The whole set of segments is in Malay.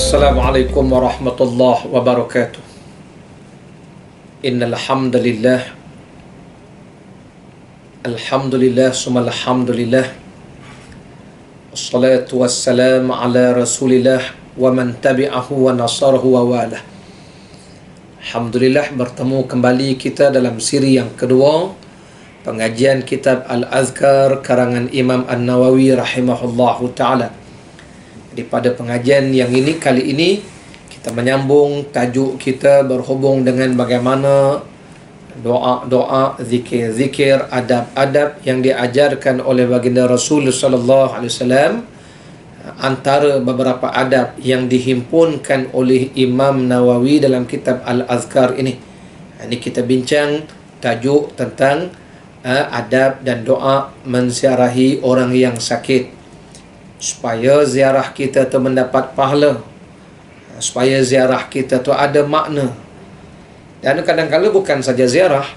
Assalamualaikum warahmatullahi wabarakatuh. Innal hamdalillah alhamdulillah summa alhamdulillah wassalatu wassalamu ala rasulillah wa man tabi'ahu wa nasarahu wa walah. Alhamdulillah, bertemu kembali kita dalam siri yang kedua, pengajian kitab Al-Azkar karangan Imam An-Nawawi rahimahullahu ta'ala. Pada pengajian yang kali ini kita menyambung tajuk kita berhubung dengan bagaimana doa-doa, zikir-zikir, adab-adab yang diajarkan oleh baginda Rasul sallallahu alaihi wasallam. Antara beberapa adab yang dihimpunkan oleh Imam Nawawi dalam kitab Al-Azkar ini. Ini kita bincang tajuk tentang adab dan doa menziarahi orang yang sakit, supaya ziarah kita tu mendapat pahala, supaya ziarah kita tu ada makna. Dan kadang-kadang bukan saja ziarah,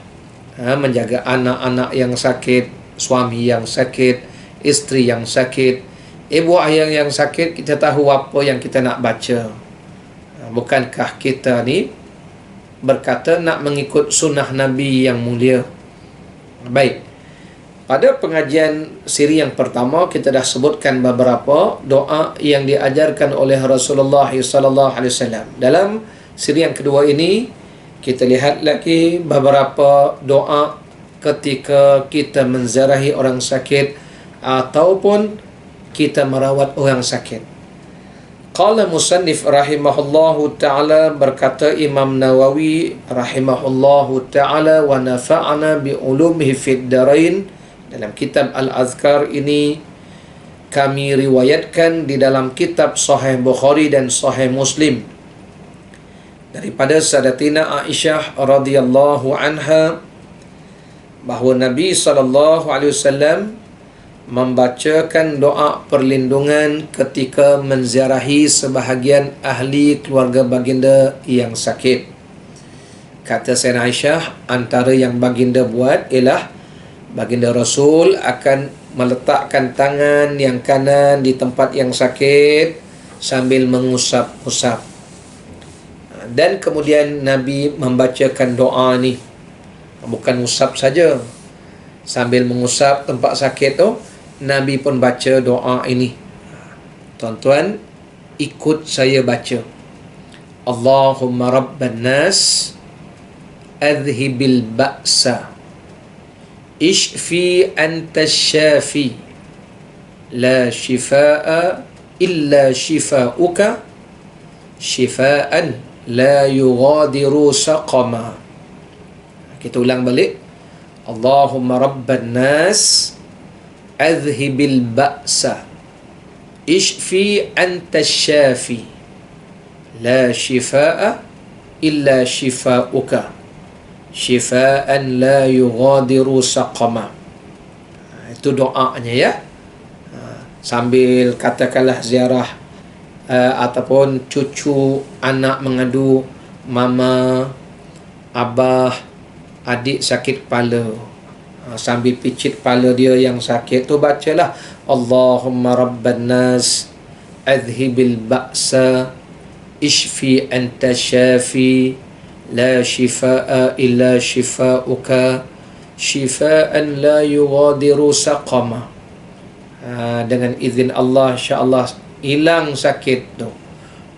menjaga anak-anak yang sakit, suami yang sakit, isteri yang sakit, ibu ayah yang sakit. Kita tahu apa yang kita nak baca. Bukankah kita ni berkata nak mengikut sunnah Nabi yang mulia? Baik, pada pengajian siri yang pertama kita dah sebutkan beberapa doa yang diajarkan oleh Rasulullah sallallahu alaihi wasallam. Dalam siri yang kedua ini kita lihat lagi beberapa doa ketika kita menziarahi orang sakit ataupun kita merawat orang sakit. Qala musannif rahimahullahu ta'ala, berkata Imam Nawawi rahimahullahu ta'ala, wa nafa'ana bi ulumihi fid darain. Dalam kitab Al-Azkar ini kami riwayatkan di dalam kitab Sahih Bukhari dan Sahih Muslim daripada Sadatina Aisyah radhiyallahu anha bahawa Nabi sallallahu alaihi wasallam membacakan doa perlindungan ketika menziarahi sebahagian ahli keluarga baginda yang sakit. Kata Sayyidina Aisyah, antara yang baginda buat ialah baginda Rasul akan meletakkan tangan yang kanan di tempat yang sakit sambil mengusap-usap. Dan kemudian Nabi membacakan doa ni. Bukan usap saja, sambil mengusap tempat sakit tu, Nabi pun baca doa ini. Tuan-tuan, ikut saya baca. Allahumma rabban nas adhibil ba'sa ishfi anta syafi la shifaa illa shifauka shifaan la yughadiru saqama. Kita ulang balik. Allahumma rabban nas adhibil ba'sa ishfi anta syafi la shifaa illa shifauka shifaan la yughadiru saqama. Itu doanya ya. Sambil katakanlah ziarah ataupun cucu anak mengadu, mama, abah, adik sakit kepala, sambil picit kepala dia yang sakit tu, bacalah Allahumma rabban nas adhibil ba'sa ishfi anta syafi la shifaa illa shifauka shifaan la yughadiru saqama. Dengan izin Allah, insya-Allah hilang sakit tu.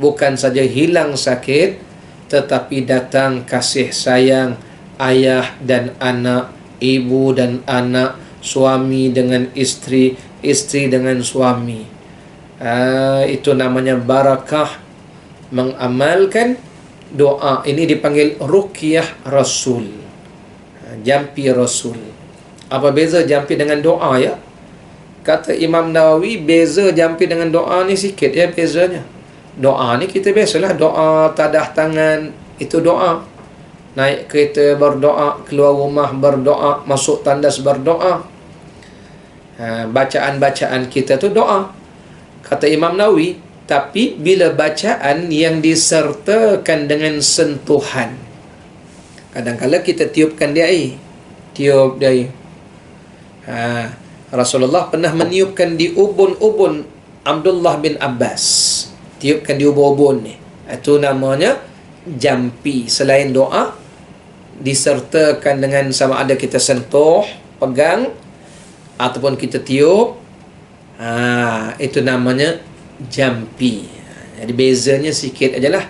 Bukan saja hilang sakit, tetapi datang kasih sayang ayah dan anak, ibu dan anak, suami dengan isteri, isteri dengan suami. Itu namanya barakah mengamalkan doa. Ini dipanggil ruqyah Rasul, jampi Rasul. Apa beza jampi dengan doa ya? Kata Imam Nawawi, beza jampi dengan doa ni sikit ya bezanya. Doa ni kita biasalah doa tadah tangan, itu doa. Naik kereta berdoa, keluar rumah berdoa, masuk tandas berdoa. Bacaan-bacaan kita tu doa. Kata Imam Nawawi, tapi bila bacaan yang disertakan dengan sentuhan. Kadang-kadang kita tiupkan dia air. Tiup dia air. Rasulullah pernah meniupkan di ubun-ubun Abdullah bin Abbas. tiupkan di ubun-ubun ni. Itu namanya jampi. Selain doa, disertakan dengan sama ada kita sentuh, pegang, ataupun kita tiup. Itu namanya jampi. Jadi bezanya sikit ajalah.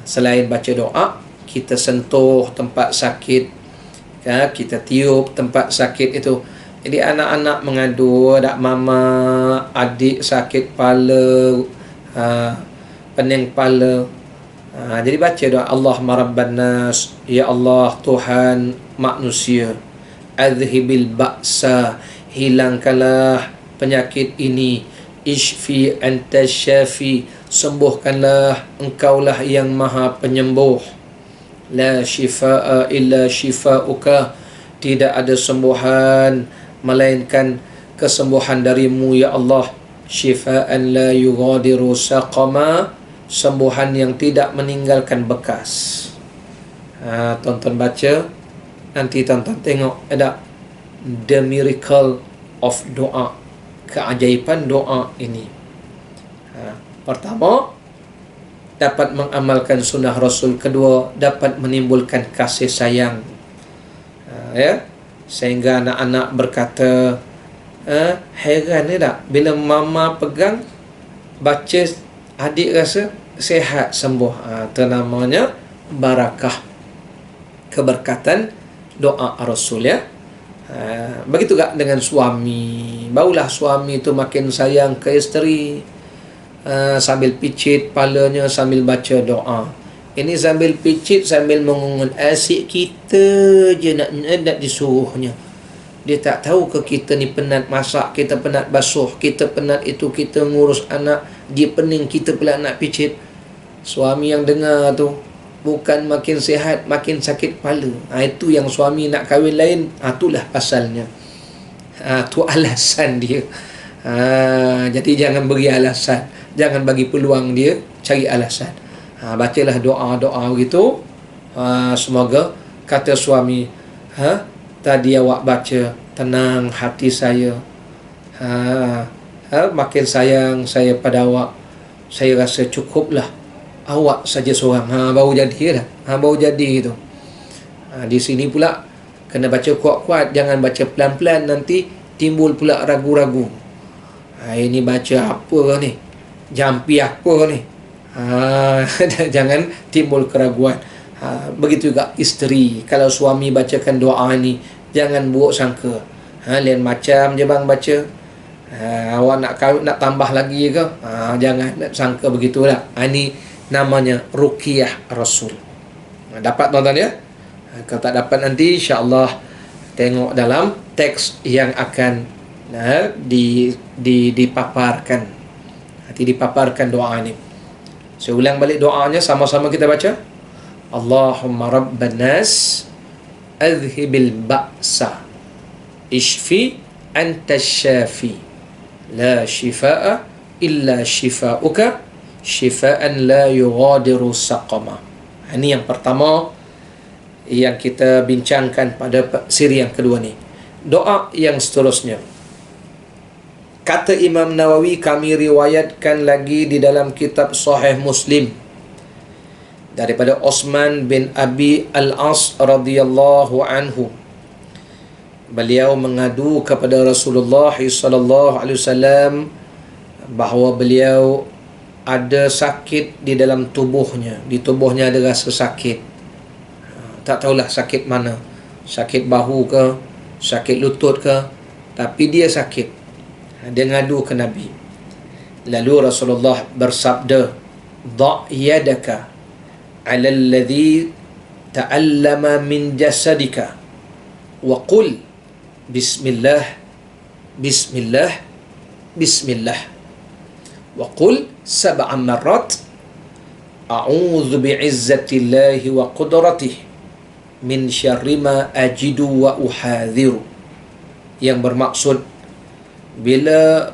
Selain baca doa, kita sentuh tempat sakit, kita tiup tempat sakit itu. Jadi anak-anak mengadu, dak mama, adik sakit kepala, pening kepala. Jadi baca doa, Allahumma rabban nas, ya Allah Tuhan manusia, adhibil ba'sa, hilangkanlah penyakit ini, ishfi anta syafi, sembuhkanlah engkaulah yang maha penyembuh, la shifaa illa shifauka, tidak ada sembuhan melainkan kesembuhan darimu ya Allah, shifaan la yughadiru saqama, sembuhan yang tidak meninggalkan bekas. Tonton baca, nanti tonton tengok ada the miracle of doa, keajaiban doa ini. Pertama, dapat mengamalkan sunnah Rasul. Kedua, dapat menimbulkan kasih sayang. Sehingga anak-anak berkata, heran ni tak, bila mama pegang, baca, adik rasa sihat, sembuh. Itu namanya barakah, keberkatan doa Rasul ya. Begitu tak dengan suami. Barulah suami itu makin sayang ke isteri, sambil picit kepalanya, sambil baca doa. Ini sambil picit, sambil mengungun. Asyik kita je nak disuruhnya. Dia tak tahu ke kita ni penat masak, kita penat basuh, kita penat itu, kita ngurus anak, dia pening, kita pula nak picit. Suami yang dengar tu bukan makin sihat, makin sakit kepala. Itu yang suami nak kahwin lain. Itulah pasalnya. Tu alasan dia. Jadi jangan beri alasan, jangan bagi peluang dia cari alasan. Bacalah doa-doa begitu. Semoga kata suami, tadi awak baca, tenang hati saya. Makin sayang saya pada awak. Saya rasa cukuplah awak saja seorang. Baru jadi dah. Baru jadi itu. Di sini pula kena baca kuat-kuat, jangan baca pelan-pelan, nanti timbul pula ragu-ragu. Ini baca apa ni? Jampi apa ni? Jangan timbul keraguan. Begitu juga isteri, kalau suami bacakan doa ni, jangan buruk sangka. Lain macam je bang baca. Awak nak tambah lagi ke? Jangan nak sangka begitulah. Ini namanya ruqyah Rasul. Dapat tuan-tuan ya? Kalau tak dapat nanti insya-Allah tengok dalam teks yang akan dipaparkan. Nanti dipaparkan doa ni. Saya ulang balik doanya, sama-sama kita baca. Allahumma rabban nas, adhibil ba'sa, ishfi anta syafi, la shifaa illa shifauka, shifaan la yughadiru saqama. Ini yang pertama yang kita bincangkan pada siri yang kedua ni. Doa yang seterusnya, kata Imam Nawawi, kami riwayatkan lagi di dalam kitab Sahih Muslim daripada Utsman bin Abi Al-As radhiyallahu anhu. Beliau mengadu kepada Rasulullah sallallahu alaihi wasallam bahawa beliau ada sakit di dalam tubuhnya. Di tubuhnya ada rasa sakit. Tak tahulah sakit mana. Sakit bahu ke, sakit lutut ke, tapi dia sakit. Dia ngadu ke Nabi. Lalu Rasulullah bersabda, "Dha' yadaka 'ala alladhi ta'allama min jasadika wa qul bismillah bismillah bismillah wa qul sab'a marrat a'udzu bi'izzatillahi wa qudratihi min syarri ma ajidu wa uhadhiru." Yang bermaksud, bila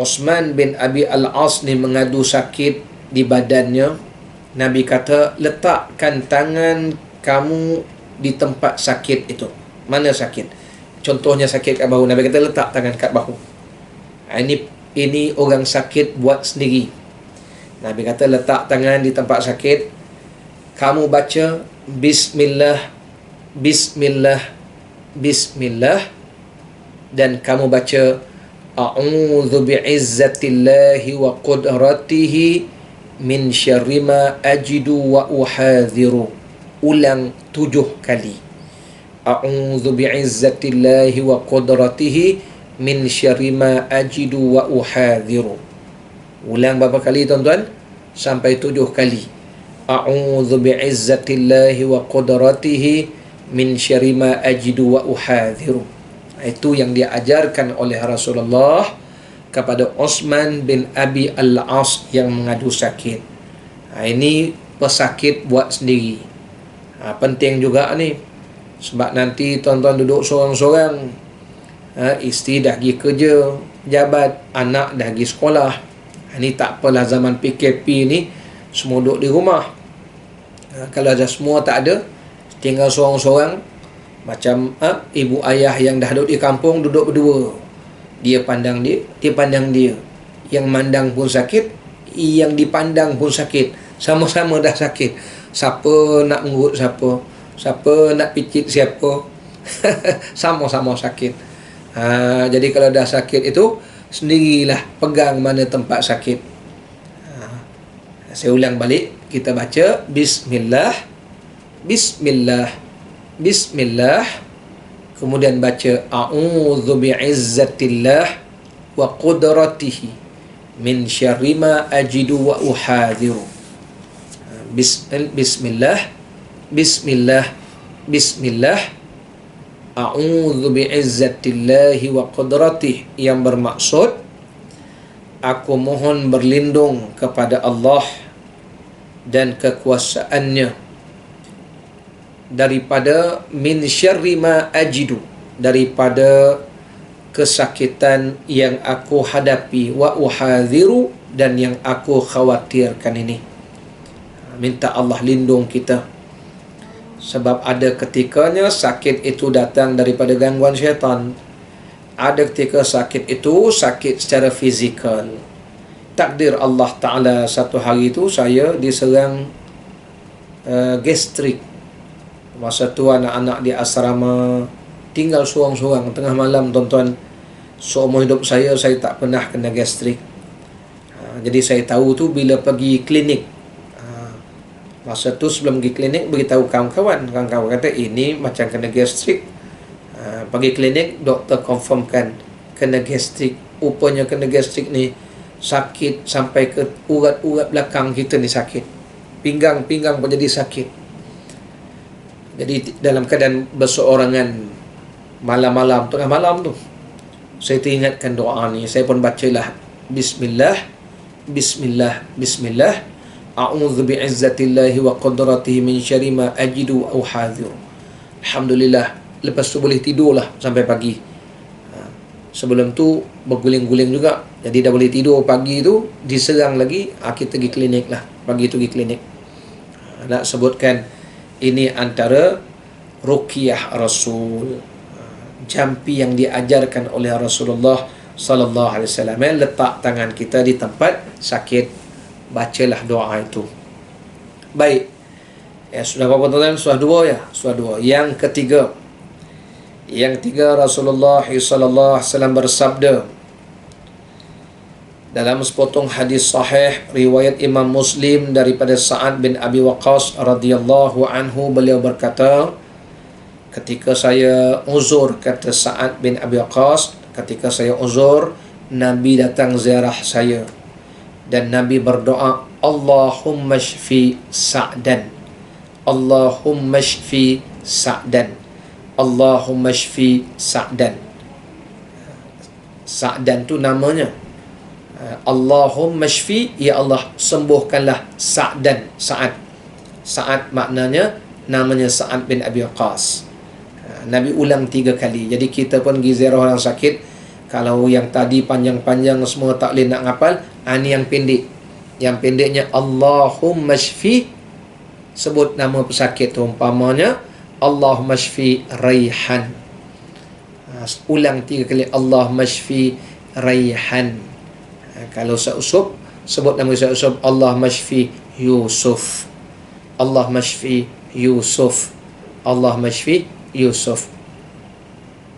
Utsman bin Abi Al-As ni mengadu sakit di badannya, Nabi kata, letakkan tangan kamu di tempat sakit itu. Mana sakit? Contohnya sakit kat bahu, Nabi kata letak tangan kat bahu. Ini orang sakit buat sendiri. Nabi kata letak tangan di tempat sakit, kamu baca bismillah, bismillah, bismillah, dan kamu baca a'udzu bi'izzatillahi wa qudratihi min syarri ma ajidu wa uhadhiru. Ulang 7 kali. A'udzu bi'izzatillahi wa qudratihi min syarri ma ajidu wa uhadhiru. Ulang berapa kali tuan-tuan? Sampai 7 kali. A'udzu bi'izzatillahi wa qudratihi min syarri ma ajidu wa uhadhiru. Itu yang diajarkan oleh Rasulullah kepada Utsman bin Abi Al-As yang mengadu sakit. Ini pesakit buat sendiri. Penting juga ni. Sebab nanti tuan-tuan duduk seorang-seorang, isteri dah pergi kerja, jabat, anak dah pergi sekolah. Ini tak apalah, zaman PKP ni semua duduk di rumah. Kalau dah semua tak ada, tinggal seorang-seorang, macam ibu ayah yang dah duduk di kampung, duduk berdua. Dia pandang dia, dia pandang dia. Yang mandang pun sakit, yang dipandang pun sakit. Sama-sama dah sakit. Siapa nak ngurut siapa, siapa nak picit siapa. Sama-sama sakit. Jadi kalau dah sakit itu, sendirilah pegang mana tempat sakit. Saya ulang balik. Kita baca bismillah, bismillah, bismillah, kemudian baca a'udzu bi'izzatillah wa qudratihi min syarri ma ajidu wa uhadhiru. Bismillah, bismillah, bismillah, a'udzu bi'izzatillahi wa qudratihi, yang bermaksud aku mohon berlindung kepada Allah dan kekuasaannya daripada min syarri ma ajidu, daripada kesakitan yang aku hadapi, wa uhadhiru, dan yang aku khawatirkan ini. Minta Allah lindung kita. Sebab ada ketikanya sakit itu datang daripada gangguan syaitan. Ada ketika sakit itu sakit secara fizikal. Takdir Allah Ta'ala, satu hari itu saya diserang gastrik. Masa tu anak-anak di asrama, tinggal seorang-seorang tengah malam tuan-tuan. Seumur hidup saya tak pernah kena gastrik. Jadi saya tahu tu bila pergi klinik. Masa tu sebelum pergi klinik, beritahu kawan-kawan. Kawan-kawan kata ini macam kena gastrik. Pergi klinik, doktor confirmkan kena gastrik. Rupanya kena gastrik ni sakit sampai ke urat-urat belakang kita ni sakit. Pinggang-pinggang pun jadi sakit. Jadi dalam keadaan berseorangan malam-malam, tengah malam tu, saya teringatkan doa ni. Saya pun bacalah bismillah, bismillah, bismillah, a'udzu bi'izzatillahi wa qudratihi min syarri ma ajidu wa uhadhiru. Alhamdulillah, lepas tu boleh tidurlah sampai pagi. Sebelum tu berguling-guling juga. Jadi dah boleh tidur pagi tu, diserang lagi, kita pergi klinik lah. Pagi tu pergi klinik. Nak sebutkan ini antara ruqyah Rasul, jampi yang diajarkan oleh Rasulullah sallallahu alaihi wasallam. Letak tangan kita di tempat sakit, bacalah doa itu. Baik. Sudah berapa tuan-tuan? Sudah 2 ya? Sudah 2. Yang ketiga. Yang ketiga, Rasulullah sallallahu alaihi wasallam bersabda dalam sepotong hadis sahih riwayat Imam Muslim daripada Sa'ad bin Abi Waqqas radhiyallahu anhu, beliau berkata, ketika saya uzur, kata Sa'ad bin Abi Waqqas, ketika saya uzur, Nabi datang ziarah saya dan Nabi berdoa, Allahumma shfi Sa'dan, Allahumma shfi Sa'dan, Allahumma shfi Sa'dan. Sa'dan tu namanya. Allahumma shfi, ya Allah sembuhkanlah Sa'dan, Sa'ad. Sa'ad maknanya namanya Sa'ad bin Abi Waqqas. Nabi ulang 3 kali. Jadi kita pun pergi ziarah orang sakit, kalau yang tadi panjang-panjang semua tak boleh nak ngapal, ini yang pendek. Yang pendeknya Allahumma shfi, sebut nama pesakit tu, umpamanya Allahumma shfi Raihan. Ulang 3 kali Allahumma shfi Raihan. Kalau seusup sebut nama Yusuf. Allah mashfi Yusuf, Allah mashfi Yusuf, Allah mashfi Yusuf.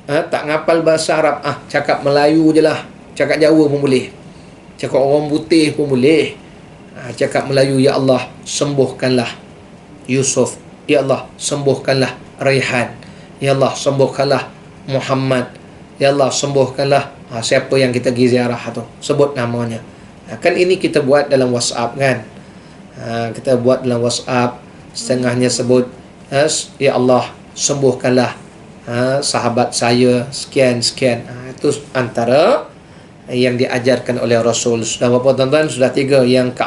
Tak ngapal bahasa Arab, cakap Melayu je lah, cakap Jawa pun boleh, cakap orang putih pun boleh. Cakap Melayu, ya Allah sembuhkanlah Yusuf, ya Allah sembuhkanlah Raihan, ya Allah sembuhkanlah Muhammad, ya Allah sembuhkanlah siapa yang kita pergi ziarah tu, sebut namanya. Kan ini kita buat dalam WhatsApp kan. Kita buat dalam WhatsApp, setengahnya sebut ya Allah sembuhkanlah sahabat saya sekian-sekian. Itu antara yang diajarkan oleh Rasul. Sudah berapa tuan-tuan? Sudah 3. Yang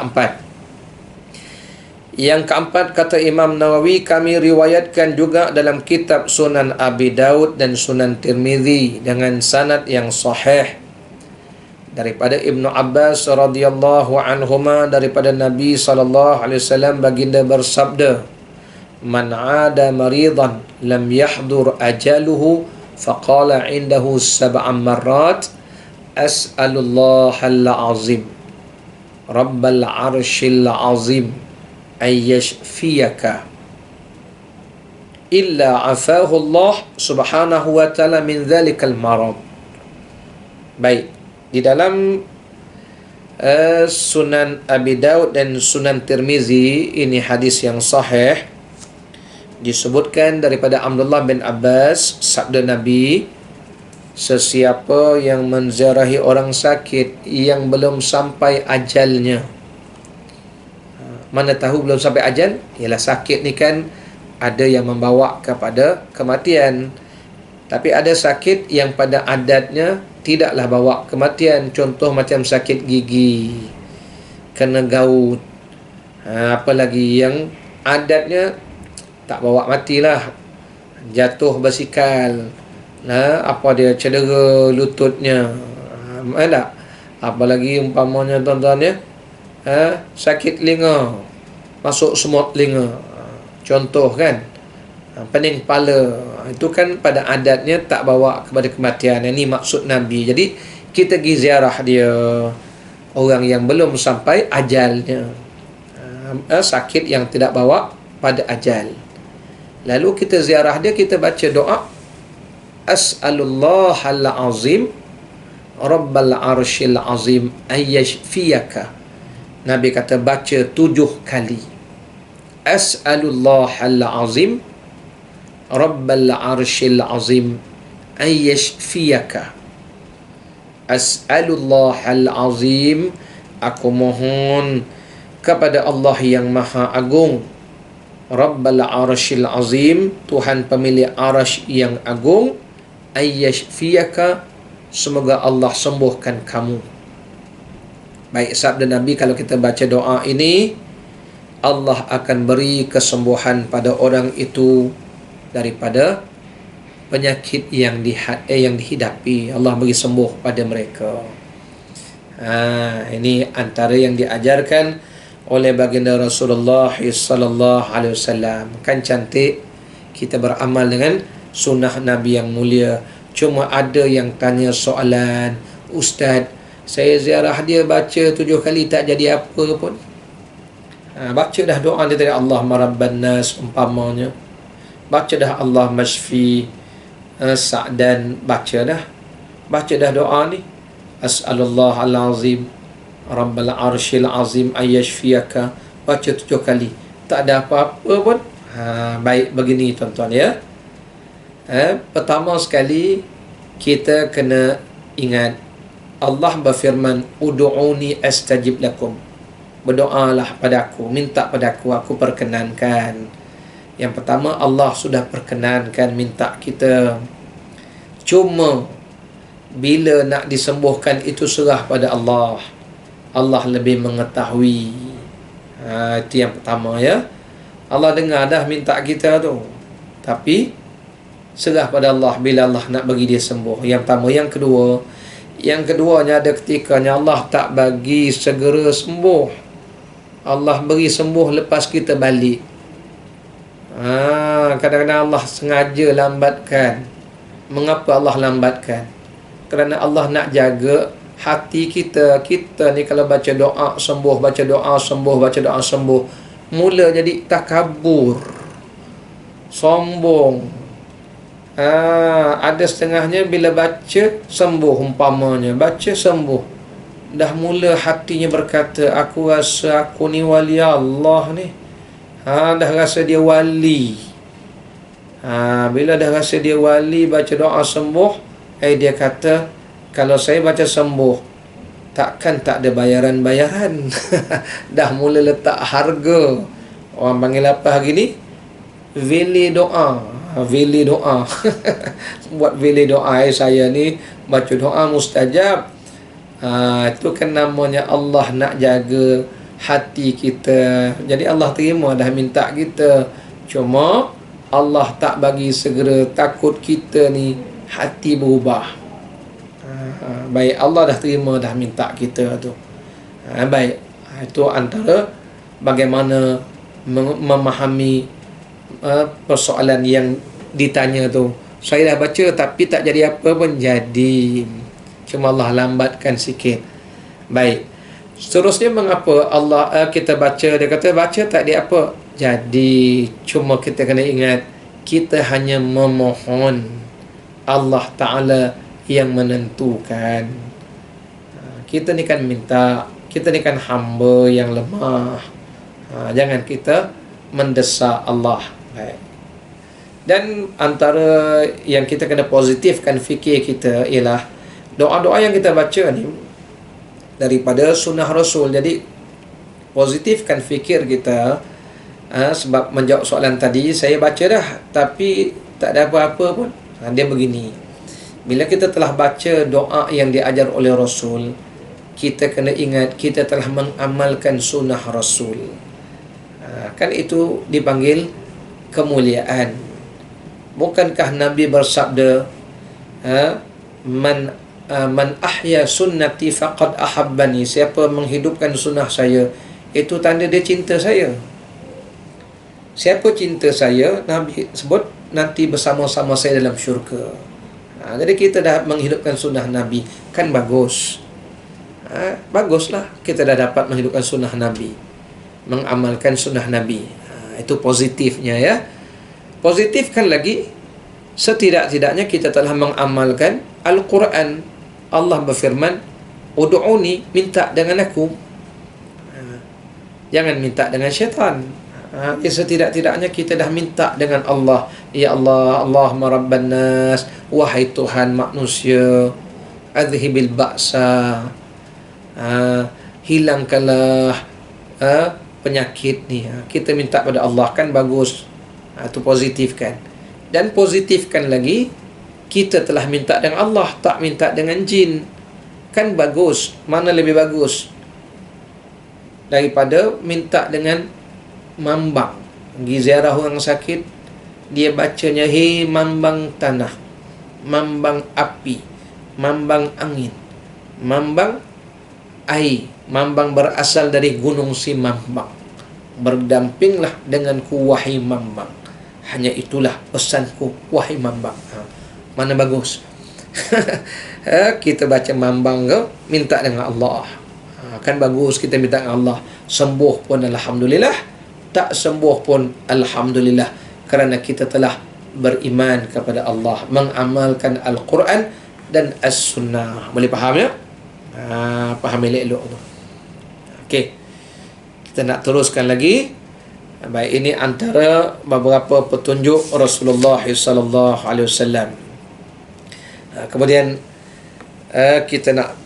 keempat kata Imam Nawawi, kami riwayatkan juga dalam kitab Sunan Abi Daud dan Sunan Tirmizi dengan sanad yang sahih daripada Ibnu Abbas radhiyallahu anhuma, daripada Nabi sallallahu alaihi wasallam baginda bersabda, man 'ada maridan lam yahdur ajaluhu faqala indahu sab'a marrat as'alullahal azim rabbal arshil azim ayyashfiyaka illa afahu Allah subhanahu wa ta'ala min dhalikal marad. Baik, di dalam Sunan Abi Daud dan Sunan Tirmizi, ini hadis yang sahih, disebutkan daripada Abdullah bin Abbas, sabda Nabi, sesiapa yang menziarahi orang sakit yang belum sampai ajalnya. Mana tahu belum sampai ajal? Ialah sakit ni kan ada yang membawa kepada kematian, tapi ada sakit yang pada adatnya tidaklah bawa kematian. Contoh macam sakit gigi, kena gaut, apalagi yang adatnya tak bawa matilah, jatuh basikal, apa dia cedera lututnya, tak? Apalagi umpamanya tuan-tuan ya, sakit telinga, masuk semut telinga, contoh kan, pening kepala, itu kan pada adatnya tak bawa kepada kematian. Ini maksud Nabi. Jadi kita pergi ziarah dia, orang yang belum sampai ajalnya, sakit yang tidak bawa pada ajal. Lalu kita ziarah dia, kita baca doa as'alullahal azim rabbal arshil azim ayyashfiyaka. Nabi kata baca 7 kali as'alullahal azim rabbal arshil azim ayyashfiyaka. As'alullahal azim, aku mohon kepada Allah yang maha agung, Rabbal arshil azim, Tuhan pemilik arsh yang agung, ayyashfiyaka, semoga Allah sembuhkan kamu. Baik, sabda Nabi, kalau kita baca doa ini, Allah akan beri kesembuhan pada orang itu daripada penyakit yang dihidapi. Allah beri sembuh pada mereka. Ini antara yang diajarkan oleh baginda Rasulullah sallallahu alaihi wasallam. Kan cantik kita beramal dengan sunnah Nabi yang mulia. Cuma ada yang tanya soalan, Ustaz, saya ziarah dia baca 7 kali tak jadi apa pun. Baca dah doa dia tadi, Allah marabban nas umpamanya, baca dah Allah mashfi Sa'dan, baca dah doa ni, as'alullahal azim Rabbal arshil azim ayyashfiyaka, baca 7 kali tak ada apa-apa pun. Baik, begini tuan-tuan ya. Pertama sekali kita kena ingat Allah berfirman, ud'uni astajib lakum, berdoalah padaku, minta padaku, aku perkenankan. Yang pertama, Allah sudah perkenankan minta kita. Cuma bila nak disembuhkan itu serah pada Allah. Allah lebih mengetahui. Itu yang pertama ya. Allah dengar dah minta kita tu, tapi serah pada Allah bila Allah nak bagi dia sembuh. Yang pertama. Yang keduanya ada ketikanya Allah tak bagi segera sembuh. Allah beri sembuh lepas kita balik. Kadang-kadang Allah sengaja lambatkan. Mengapa Allah lambatkan? Kerana Allah nak jaga hati kita ni kalau baca doa sembuh, baca doa sembuh, baca doa sembuh, mula jadi takabur, sombong. Ada setengahnya bila baca sembuh, umpamanya baca sembuh, dah mula hatinya berkata, aku rasa aku ni wali Allah ni. Dah rasa dia wali. Bila dah rasa dia wali, baca doa sembuh, dia kata, kalau saya baca sembuh, takkan tak ada bayaran-bayaran. Dah mula letak harga. Orang panggil apa hari ni? Veli doa. Veli doa. Buat veli doa. Saya ni baca doa mustajab. Itu kan namanya Allah nak jaga hati kita. Jadi Allah terima dah minta kita. Cuma Allah tak bagi segera, takut kita ni hati berubah. Baik, Allah dah terima dah minta kita tu. Baik, itu antara bagaimana memahami persoalan yang ditanya tu. Saya dah baca tapi tak jadi apa pun. Jadi cuma Allah lambatkan sikit. Baik, seterusnya mengapa Allah kita baca, dia kata baca tak dia apa. Jadi cuma kita kena ingat, kita hanya memohon, Allah Ta'ala yang menentukan. Kita ni kan minta, kita ni kan hamba yang lemah. Jangan kita mendesak Allah. Baik. Dan antara yang kita kena positifkan fikir kita ialah doa-doa yang kita baca ni daripada sunnah Rasul. Jadi positifkan fikir kita. Sebab menjawab soalan tadi, saya baca dah tapi tak ada apa-apa pun. Dia begini, bila kita telah baca doa yang diajar oleh Rasul, kita kena ingat kita telah mengamalkan sunnah Rasul. Kan itu dipanggil kemuliaan. Bukankah Nabi bersabda, man ahya sunnati faqad ahabbani, siapa menghidupkan sunnah saya, itu tanda dia cinta saya. Siapa cinta saya, Nabi sebut nanti bersama-sama saya dalam syurga. Jadi kita dah menghidupkan sunnah Nabi, kan bagus. Baguslah kita dah dapat menghidupkan sunnah Nabi, mengamalkan sunnah Nabi. Itu positifnya ya. Positifkan lagi, setidak-tidaknya kita telah mengamalkan Al-Quran. Allah berfirman, ud'uni, minta dengan aku. Jangan minta dengan syaitan. Setidak-tidaknya kita dah minta dengan Allah. Ya Allah, Allahumma rabban nas, wahai Tuhan manusia, adhibil ba'sa, hilangkanlah penyakit ni. Kita minta pada Allah, kan bagus. Itu positifkan. Dan positifkan lagi, kita telah minta dengan Allah, tak minta dengan jin. Kan bagus. Mana lebih bagus daripada minta dengan mambang? Pergi ziarah orang sakit, dia bacanya, hei mambang tanah, mambang api, mambang angin, mambang air, mambang berasal dari gunung si mambang, berdampinglah denganku wahai mambang. Hanya itulah pesanku wahai mambang. Mana bagus? Kita baca mambang ke, minta dengan Allah. Kan bagus kita minta dengan Allah. Sembuh pun alhamdulillah, tak sembuh pun alhamdulillah, kerana kita telah beriman kepada Allah, mengamalkan Al-Quran dan As-Sunnah. Boleh faham ya? Faham elok tu. Okey, kita nak teruskan lagi. Baik, ini antara beberapa petunjuk Rasulullah sallallahu alaihi wasallam. Kemudian kita nak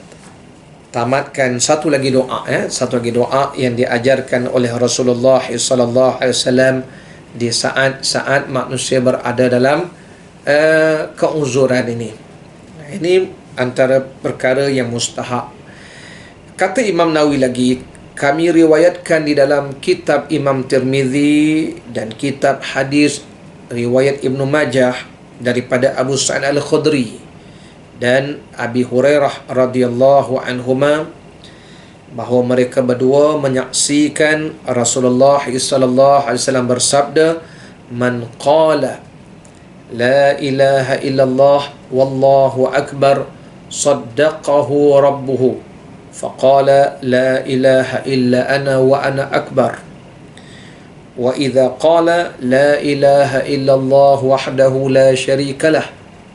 tamatkan satu lagi doa, satu lagi doa yang diajarkan oleh Rasulullah sallallahu alaihi wasallam di saat-saat manusia berada dalam keuzuran ini. Ini antara perkara yang mustahab. Kata Imam Nawawi lagi, kami riwayatkan di dalam kitab Imam Tirmizi dan kitab hadis riwayat Ibnu Majah daripada Abu Sa'id Al-Khudri dan Abi Hurairah radhiyallahu anhuma, bahawa mereka berdua menyaksikan Rasulullah sallallahu alaihi wasallam bersabda, man qala la ilaha illallah wallahu akbar saddaqahu rabbuhu faqala la ilaha illa ana wa ana akbar. Wa idza qala la ilaha illa Allah wahdahu la syarika lah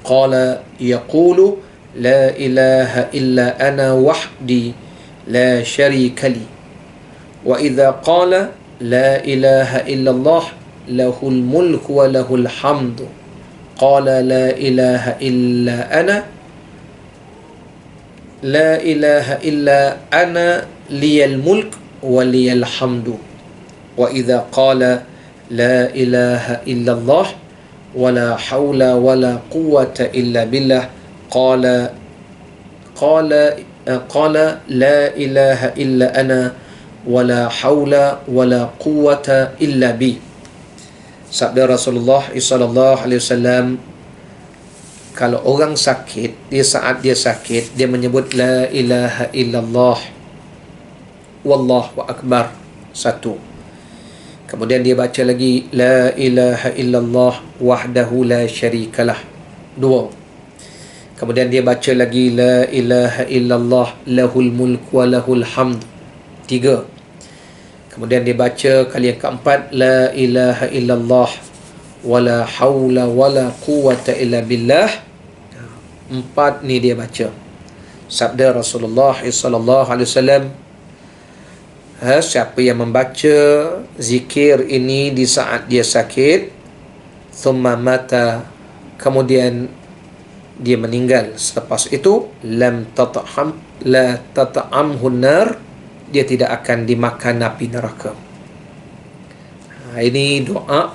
qala yaqulu la ilaha illa ana wahdi la syarika li. Wa idza qala la ilaha illa Allah lahul mulku wa lahul hamdu qala la ilaha illa ana la ilaha illa ana liyal mulk wa liyal hamdu. Wa idza qala la ilaha illa Allah wa la hawla wa la quwwata illa billah qala la ilaha illa ana wa la hawla wa la quwwata illa bi. Sabda Rasulullah sallallahu alaihi wasallam, kalau orang sakit, di saat dia sakit, dia menyebut la ilaha illallah wallahu akbar, satu. Kemudian dia baca lagi la ilaha illallah wahdahu la syarikalah, dua. Kemudian dia baca lagi la ilaha illallah lahul mulku wa lahul hamd, tiga. Kemudian dia baca kali yang keempat la ilaha illallah wala haula wala quwwata illa billah, empat ni dia baca. Sabda Rasulullah sallallahu alaihi wasallam, siapa yang membaca zikir ini di saat dia sakit, thumma mata, kemudian dia meninggal, selepas itu la tat'amhu nar, dia tidak akan dimakan api neraka. Ini doa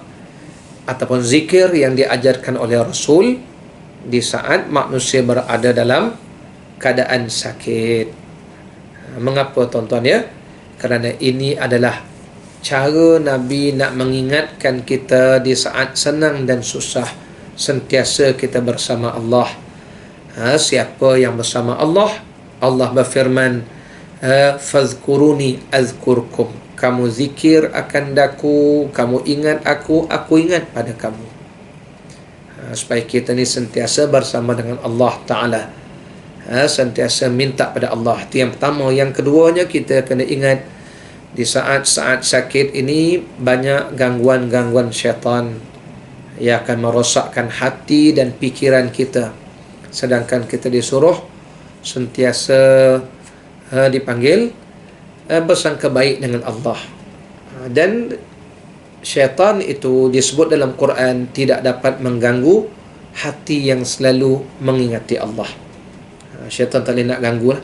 ataupun zikir yang diajarkan oleh Rasul di saat manusia berada dalam keadaan sakit. Mengapa tuan-tuan ya? Kerana ini adalah cara Nabi nak mengingatkan kita di saat senang dan susah, sentiasa kita bersama Allah. Siapa yang bersama Allah, Allah berfirman, fazkuruni azkurkum, kamu zikir akan daku, kamu ingat aku ingat pada kamu. Supaya kita ni sentiasa bersama dengan Allah Ta'ala, sentiasa minta pada Allah. Itu yang pertama. Yang keduanya, kita kena ingat di saat-saat sakit ini banyak gangguan-gangguan syaitan yang akan merosakkan hati dan pikiran kita, sedangkan kita disuruh sentiasa dipanggil bersangka baik dengan Allah. Dan syaitan itu disebut dalam Quran tidak dapat mengganggu hati yang selalu mengingati Allah. Syaitan tak boleh nak ganggu lah.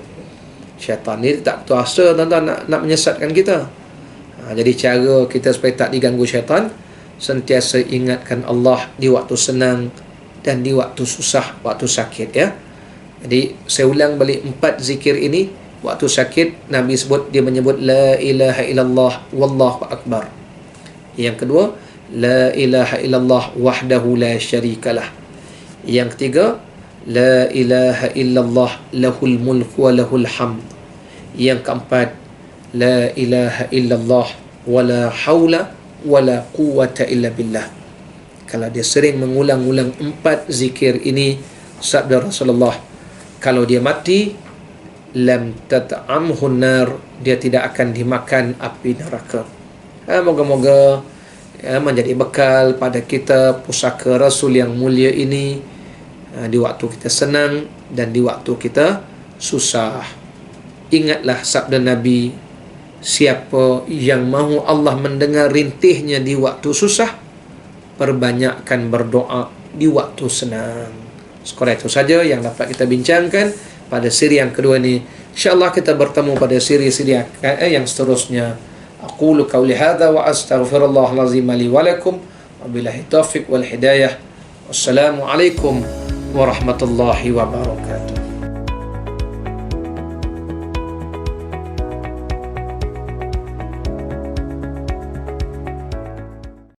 Syaitan ni tak bertuasa tuan-tuan nak menyesatkan kita. Jadi cara kita supaya tak diganggu syaitan, sentiasa ingatkan Allah di waktu senang dan di waktu susah, waktu sakit ya. Jadi saya ulang balik 4 zikir ini. Waktu sakit Nabi sebut, dia menyebut la ilaha illallah wallahu akbar. Yang kedua, la ilaha illallah wahdahu la syarikalah. Yang ketiga, la ilaha illallah lahul mulku wa lahul hamd. Yang keempat, la ilaha illallah wala haula wala quwwata illa billah. Kalau dia sering mengulang-ulang 4 zikir ini, sabda Rasulullah, kalau dia mati, lam tat'amhu nar, dia tidak akan dimakan api neraka. Moga-moga menjadi bekal pada kita pusaka Rasul yang mulia ini di waktu kita senang dan di waktu kita susah. Ingatlah sabda Nabi, siapa yang mahu Allah mendengar rintihnya di waktu susah, perbanyakkan berdoa di waktu senang. Sekurang itu saja yang dapat kita bincangkan pada siri yang kedua ni. InsyaAllah kita bertemu pada siri-siri yang seterusnya. Aqulu qawli hadha wa astaghfirullahalazim li wa lakum wa billahi taufiq wal hidayah. Wassalamualaikum warahmatullahi wabarakatuh.